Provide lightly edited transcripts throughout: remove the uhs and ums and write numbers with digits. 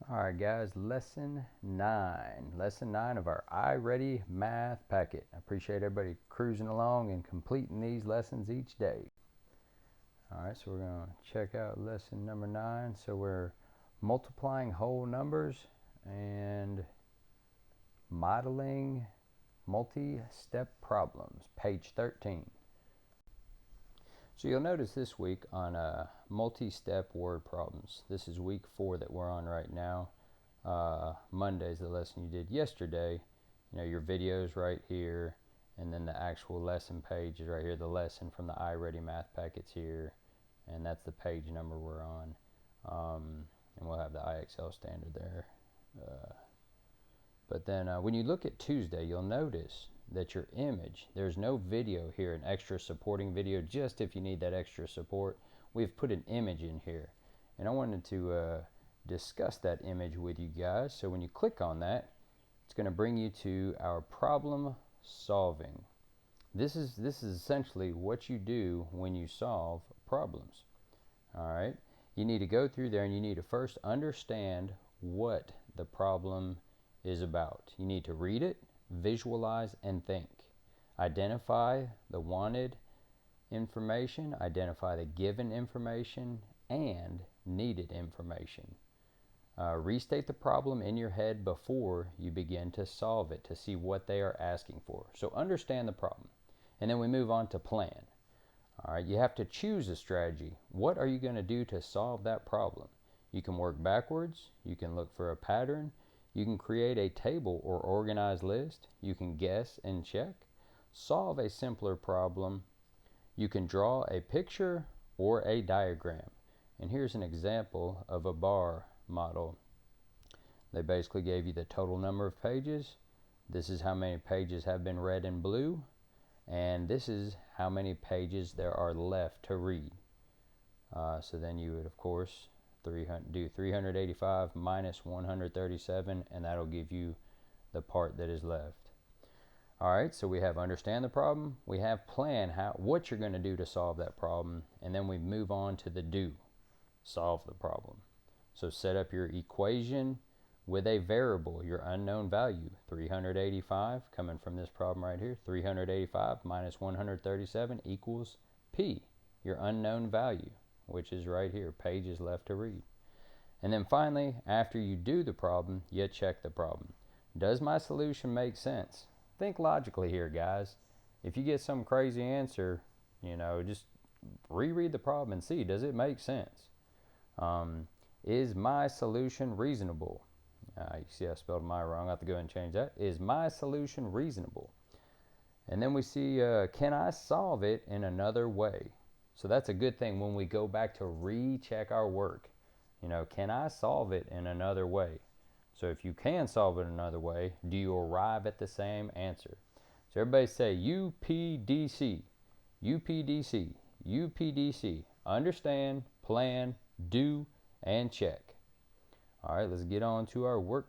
Alright guys, lesson 9 of our iReady math packet. I appreciate everybody cruising along and completing these lessons each day. Alright, so we're going to check out lesson number 9. So we're multiplying whole numbers and modeling multi-step problems, page 13. So you'll notice this week on multi-step word problems, this is week 4 that we're on right now. Monday's the lesson you did yesterday. You know, your video's right here, and then the actual lesson page is right here. The lesson from the iReady math packet's here, and that's the page number we're on. And we'll have the IXL standard there. But then when you look at Tuesday, you'll notice that your image, there's no video here, an extra supporting video, just if you need that extra support. We've put an image in here, and I wanted to discuss that image with you guys. So when you click on that, it's going to bring you to our problem solving. This is essentially what you do when you solve problems. All right, you need to go through there and you need to first understand what the problem is about. You need to read it, visualize, and think. Identify the wanted information, identify the given information, and needed information. Restate the problem in your head before you begin to solve it to see what they are asking for. So understand the problem, and then we move on to plan. All right, you have to choose a strategy. What are you going to do to solve that problem? You can work backwards, you can look for a pattern, you can create a table or organized list, you can guess and check, solve a simpler problem, you can draw a picture or a diagram. And here's an example of a bar model. They basically gave you the total number of pages. This is how many pages have been read in blue, and this is how many pages there are left to read. So then you would, of course, do 385 minus 137, and that'll give you the part that is left. All right, so we have understand the problem, we have plan what you're going to do to solve that problem, and then we move on to the do, solve the problem. So set up your equation with a variable, your unknown value, 385, coming from this problem right here, 385 minus 137 equals P, your unknown value, which is right here, pages left to read. And then finally, after you do the problem, you check the problem. Does my solution make sense? Think logically here, guys. If you get some crazy answer, just reread the problem and see, does it make sense? Is my solution reasonable? You see I spelled my wrong. I have to go ahead and change that. Is my solution reasonable? And then we see, can I solve it in another way? So that's a good thing when we go back to recheck our work. Can I solve it in another way? So if you can solve it another way, do you arrive at the same answer? So everybody say UPDC, UPDC, UPDC. Understand, plan, do, and check. All right, let's get on to our work.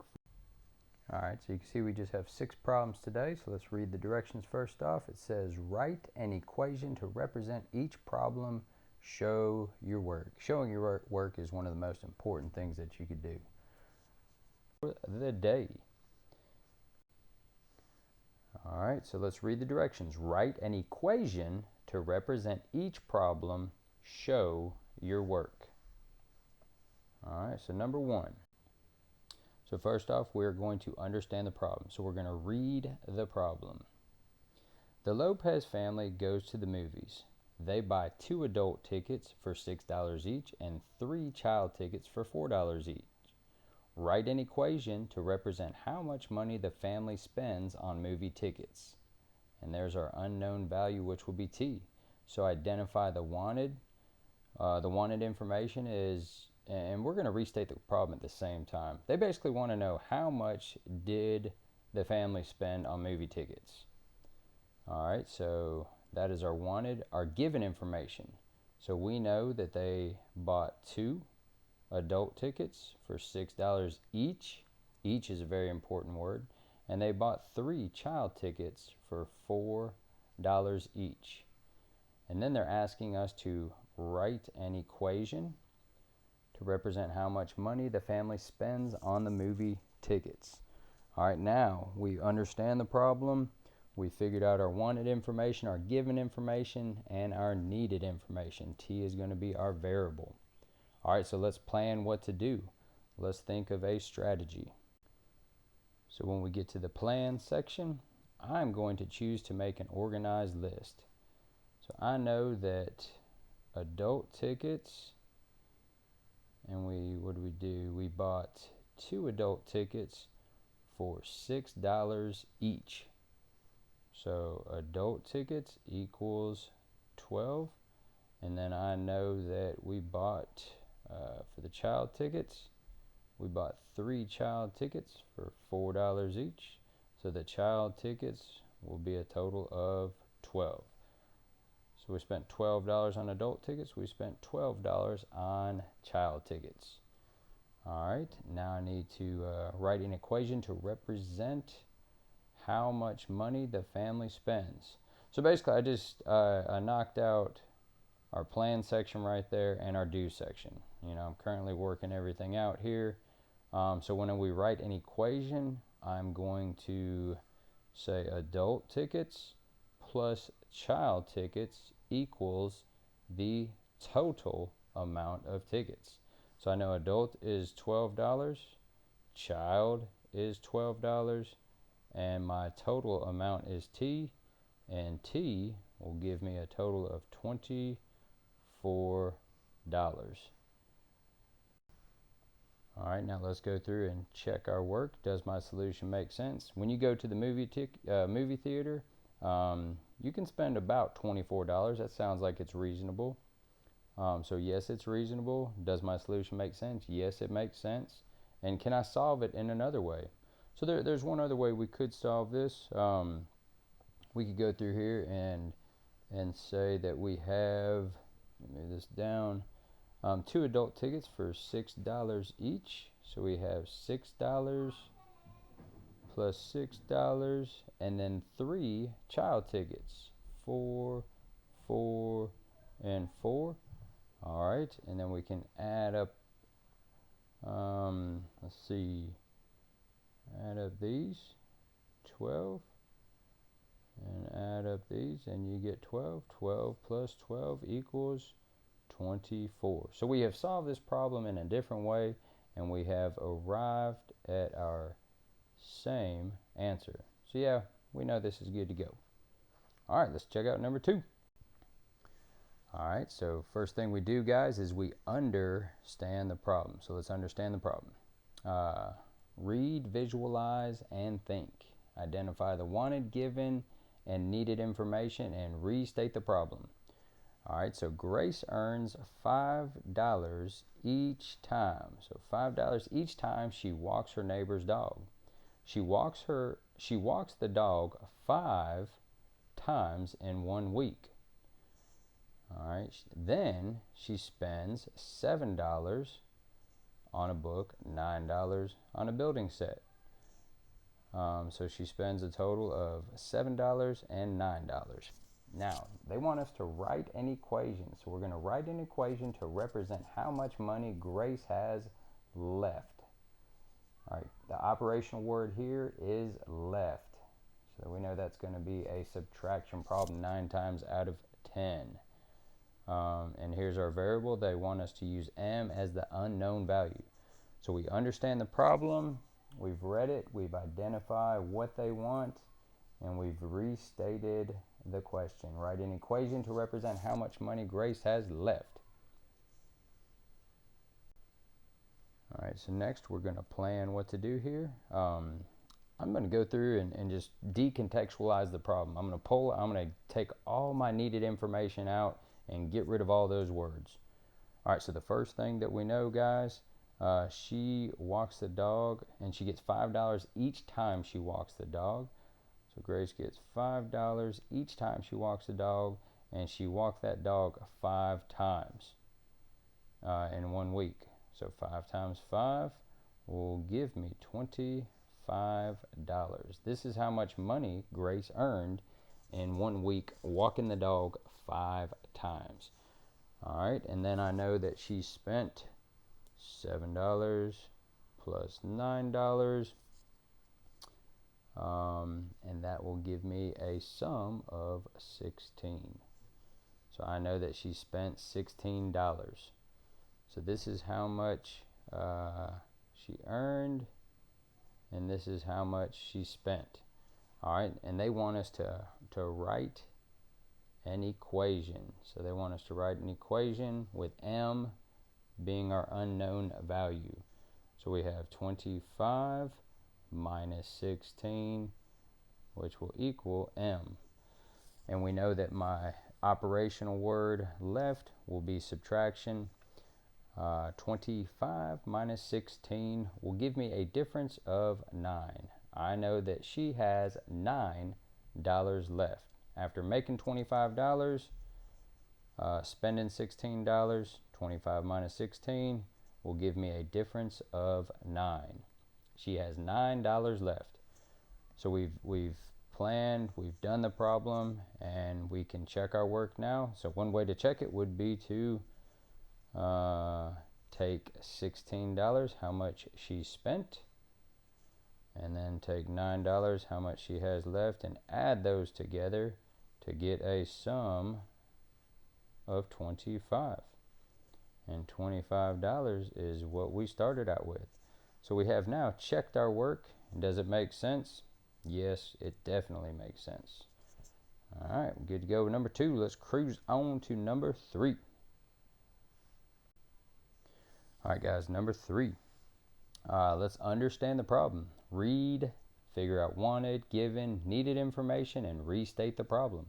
All right, so you can see we just have 6 problems today. So let's read the directions first off. It says, write an equation to represent each problem. Show your work. Showing your work is one of the most important things that you could do. The day. All right, so let's read the directions. Write an equation to represent each problem. Show your work. All right, so number 1. So first off, we're going to understand the problem. So we're going to read the problem. The Lopez family goes to the movies. They buy 2 adult tickets for $6 each and 3 child tickets for $4 each. Write an equation to represent how much money the family spends on movie tickets. And there's our unknown value, which will be T. So identify the wanted. The wanted information is, and we're going to restate the problem at the same time. They basically want to know how much did the family spend on movie tickets. All right, so that is our wanted. Our given information. So we know that they bought 2 adult tickets for $6 each. Each is a very important word. And they bought 3 child tickets for $4 each. And then they're asking us to write an equation to represent how much money the family spends on the movie tickets. All right, now we understand the problem. We figured out our wanted information, our given information, and our needed information. T is going to be our variable. All right, so let's plan what to do. Let's think of a strategy. So when we get to the plan section, I'm going to choose to make an organized list. So I know that adult tickets, and what did we do? We bought 2 adult tickets for $6 each. So adult tickets equals 12. And then I know that we bought, for the child tickets, we bought 3 child tickets for $4 each. So the child tickets will be a total of 12. So we spent $12 on adult tickets. We spent $12 on child tickets. All right, now I need to write an equation to represent how much money the family spends. So basically I just I knocked out our plan section right there and our do section. You know, I'm currently working everything out here. So when we write an equation, I'm going to say adult tickets plus child tickets equals the total amount of tickets. So I know adult is $12, child is $12, and my total amount is T, and T will give me a total of $24. All right, now let's go through and check our work. Does my solution make sense? When you go to the movie theater, you can spend about $24. That sounds like it's reasonable. So yes, it's reasonable. Does my solution make sense? Yes, it makes sense. And can I solve it in another way? So there's one other way we could solve this. We could go through here and say that we have, let me move this down, 2 adult tickets for $6 each. So we have $6 plus $6, and then 3 child tickets, 4, 4, and 4. All right, and then we can add up, let's see, add up these, 12, and add up these, and you get 12. 12 plus 12 equals 24. So we have solved this problem in a different way, and we have arrived at our same answer. So yeah, we know this is good to go. All right, let's check out number 2. All right, so first thing we do, guys, is we understand the problem. So let's understand the problem. Read, visualize, and think. Identify the wanted, given, and needed information, and restate the problem. All right, so Grace earns $5 each time. So $5 each time she walks her neighbor's dog. She walks the dog 5 times in 1 week. All right, then she spends $7 on a book, $9 on a building set. So she spends a total of $7 and $9. Now, they want us to write an equation. So we're going to write an equation to represent how much money Grace has left. All right, the operational word here is left. So we know that's going to be a subtraction problem 9 times out of 10. And here's our variable. They want us to use m as the unknown value. So we understand the problem, we've read it, we've identified what they want, and we've restated the question. Write an equation to represent how much money Grace has left. All right, so next we're going to plan what to do here. I'm going to go through and just decontextualize the problem. I'm going to take all my needed information out and get rid of all those words. All right, so the first thing that we know, guys, she walks the dog, and she gets $5 each time she walks the dog. So Grace gets $5 each time she walks the dog, and she walked that dog 5 times in 1 week. So 5 times 5 will give me $25. This is how much money Grace earned in 1 week walking the dog 5 times. All right, and then I know that she spent $7 plus $9. And that will give me a sum of 16. So I know that she spent $16. So this is how much she earned, and this is how much she spent. All right, and they want us to write an equation. So they want us to write an equation with m being our unknown value. So we have 25 minus 16, which will equal m. And we know that my operational word left will be subtraction. 25 minus 16 will give me a difference of 9. I know that she has $9 left. After making $25, spending $16, 25 minus 16 will give me a difference of 9. She has $9 left. So we've planned, we've done the problem, and we can check our work now. So one way to check it would be to take $16, how much she spent, and then take $9, how much she has left, and add those together to get a sum of 25. And $25 is what we started out with. So we have now checked our work. Does it make sense? Yes, it definitely makes sense. All right, good to go with number 2. Let's cruise on to number 3. All right, guys, number 3. Let's understand the problem. Read, figure out wanted, given, needed information, and restate the problem.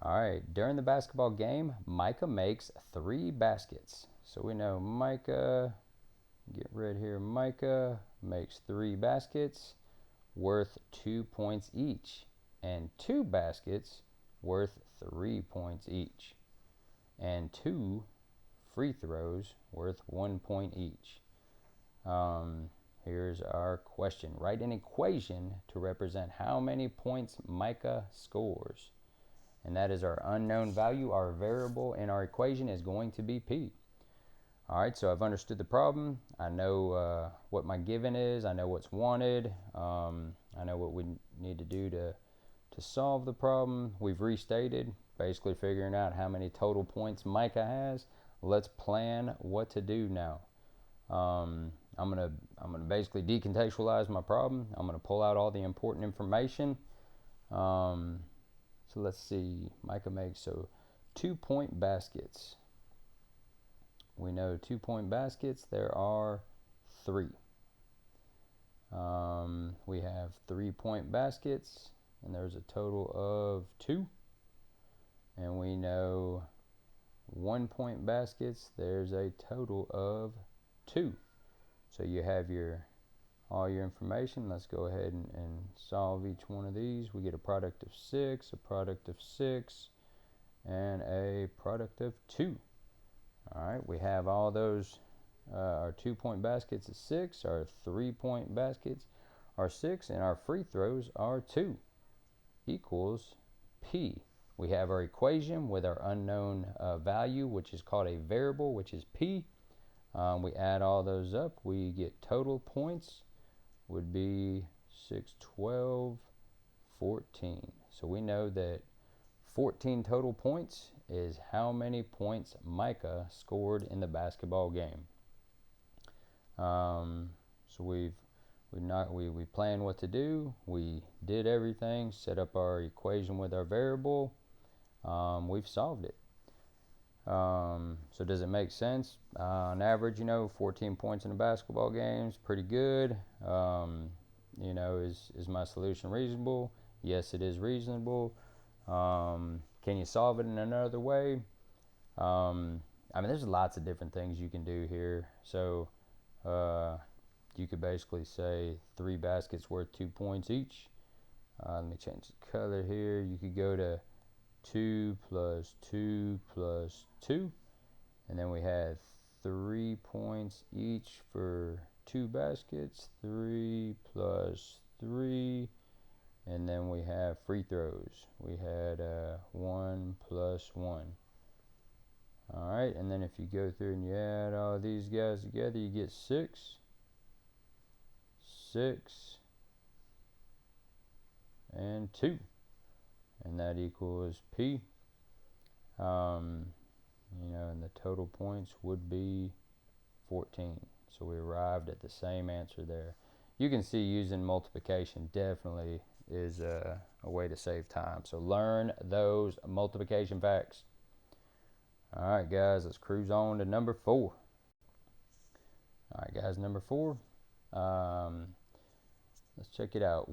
All right, during the basketball game, Micah makes 3 baskets. So we know Micah, get rid here, Micah makes 3 baskets worth 2 points each, and 2 baskets worth 3 points each, and 2 free throws worth 1 point each. Here's our question. Write an equation to represent how many points Micah scores. And that is our unknown value. Our variable in our equation is going to be P. All right, so I've understood the problem. I know what my given is. I know what's wanted. I know what we need to do to solve the problem. We've restated, basically figuring out how many total points Micah has. Let's plan what to do now. I'm gonna basically decontextualize my problem. I'm gonna pull out all the important information. So let's see, Micah makes 2-point baskets. We know 2-point baskets, there are 3. We have 3-point baskets, and there's a total of 2. And we know 1-point baskets, there's a total of 2. So you have all your information. Let's go ahead and solve each one of these. We get a product of 6, a product of 6, and a product of 2. All right, we have all those. Our 2-point baskets is 6, our 3-point baskets are 6, and our free throws are 2, equals P. We have our equation with our unknown value, which is called a variable, which is P. We add all those up, we get total points would be 6, 12, 14. So we know that 14 total points is how many points Micah scored in the basketball game. So we planned what to do. We did everything, set up our equation with our variable. We've solved it. So does it make sense? On average, 14 points in a basketball game is pretty good. Is my solution reasonable? Yes, it is reasonable. Can you solve it in another way? There's lots of different things you can do here. So you could basically say 3 baskets worth 2 points each. Let me change the color here. You could go to 2 plus 2 plus 2, and then we had 3 points each for 2 baskets, 3 plus 3, and then we have free throws. We had 1 plus 1. All right, and then if you go through and you add all these guys together, you get 6, 6, and 2. And that equals P. And the total points would be 14. So we arrived at the same answer there. You can see using multiplication definitely is a way to save time. So learn those multiplication facts. All right, guys, let's cruise on to number 4. All right, guys, number 4. Let's check it out.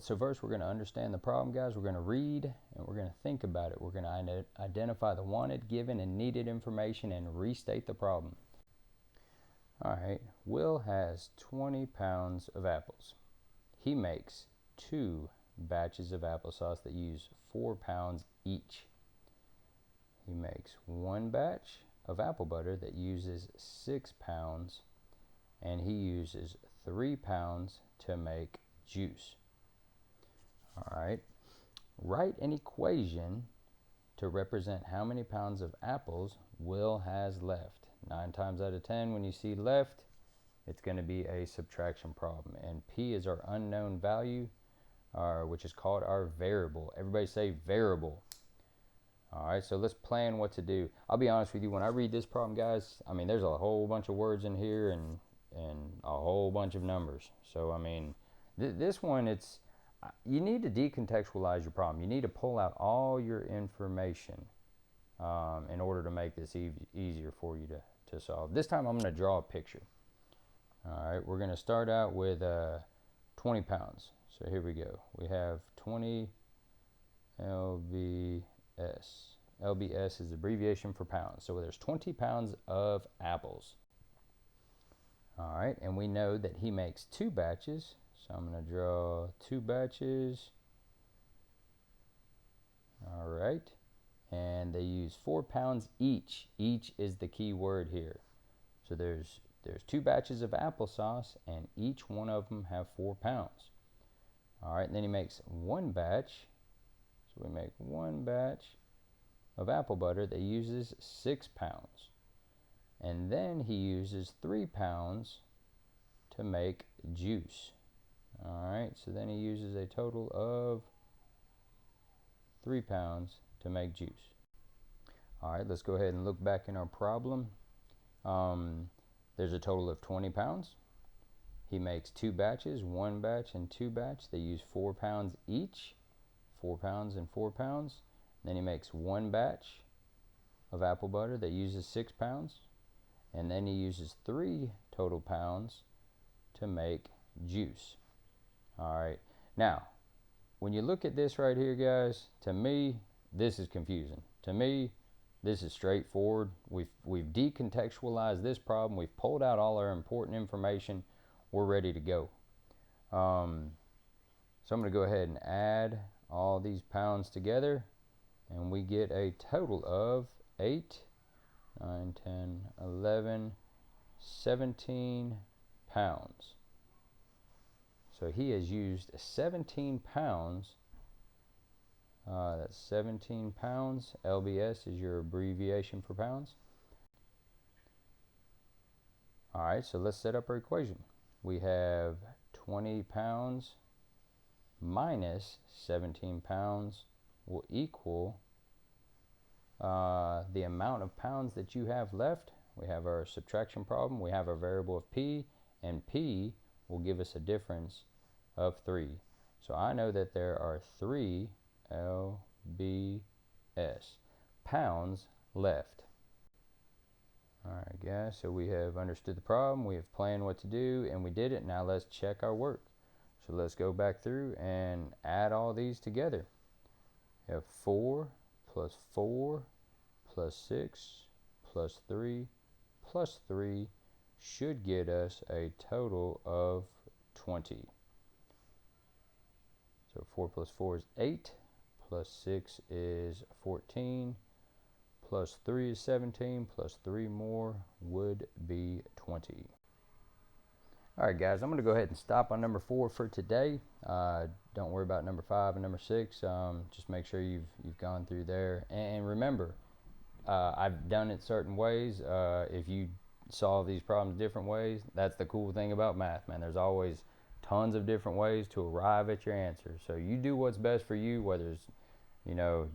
So first we're going to understand the problem, guys. We're going to read and we're going to think about it. We're going to identify the wanted, given, and needed information and restate the problem. All right, Will has 20 pounds of apples. He makes 2 batches of applesauce that use 4 pounds each. He makes 1 batch of apple butter that uses 6 pounds, and he uses 3 pounds to make juice. All right, write an equation to represent how many pounds of apples Will has left. 9 times out of 10, when you see left, it's going to be a subtraction problem. And P is our unknown value, which is called our variable. Everybody say variable. All right, so let's plan what to do. I'll be honest with you, when I read this problem, guys, there's a whole bunch of words in here and a whole bunch of numbers. So, this one, you need to decontextualize your problem. You need to pull out all your information in order to make this easier for you to solve. This time I'm going to draw a picture. All right, we're going to start out with 20 pounds. So here we go. We have 20 LBS. LBS is abbreviation for pounds. So there's 20 pounds of apples. All right, and we know that he makes 2 batches. So I'm going to draw 2 batches. All right, and they use 4 pounds each. Each is the key word here. So there's 2 batches of applesauce, and each one of them have 4 pounds. All right, and then he makes 1 batch. So we make 1 batch of apple butter that uses 6 pounds. And then he uses 3 pounds to make juice. All right, so then he uses a total of 3 pounds to make juice. All right, let's go ahead and look back in our problem. There's a total of 20 pounds. He makes 2 batches, 1 batch and 2 batch. They use 4 pounds each, 4 pounds and 4 pounds. Then he makes 1 batch of apple butter that uses 6 pounds. And then he uses 3 total pounds to make juice. All right, now, when you look at this right here, guys, to me, this is confusing. To me, this is straightforward. We've decontextualized this problem. We've pulled out all our important information. We're ready to go. So I'm going to go ahead and add all these pounds together, and we get a total of 8, 9, 10, 11, 17 pounds. So he has used 17 pounds. That's 17 pounds. LBS is your abbreviation for pounds. All right, so let's set up our equation. We have 20 pounds minus 17 pounds will equal the amount of pounds that you have left. We have our subtraction problem. We have our variable of P, and P will give us a difference of 3. So I know that there are 3 LBS pounds left. All right, guys, so we have understood the problem, we have planned what to do, and we did it. Now let's check our work. So let's go back through and add all these together. We have 4 plus 4 plus 6 plus 3 plus 3 should get us a total of 20. So 4 plus 4 is 8, plus 6 is 14, plus 3 is 17, plus 3 more would be 20. All right, guys, I'm going to go ahead and stop on number 4 for today. Don't worry about number 5 and number 6. Just make sure you've gone through there. And remember, I've done it certain ways. If you solve these problems different ways, that's the cool thing about math, man. There's always tons of different ways to arrive at your answer. So you do what's best for you, whether it's,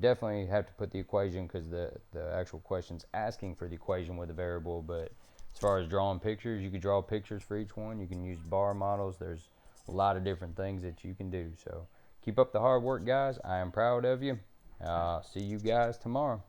definitely have to put the equation, because the actual question's asking for the equation with a variable. But as far as drawing pictures, you can draw pictures for each one. You can use bar models. There's a lot of different things that you can do. So keep up the hard work, guys. I am proud of you. See you guys tomorrow.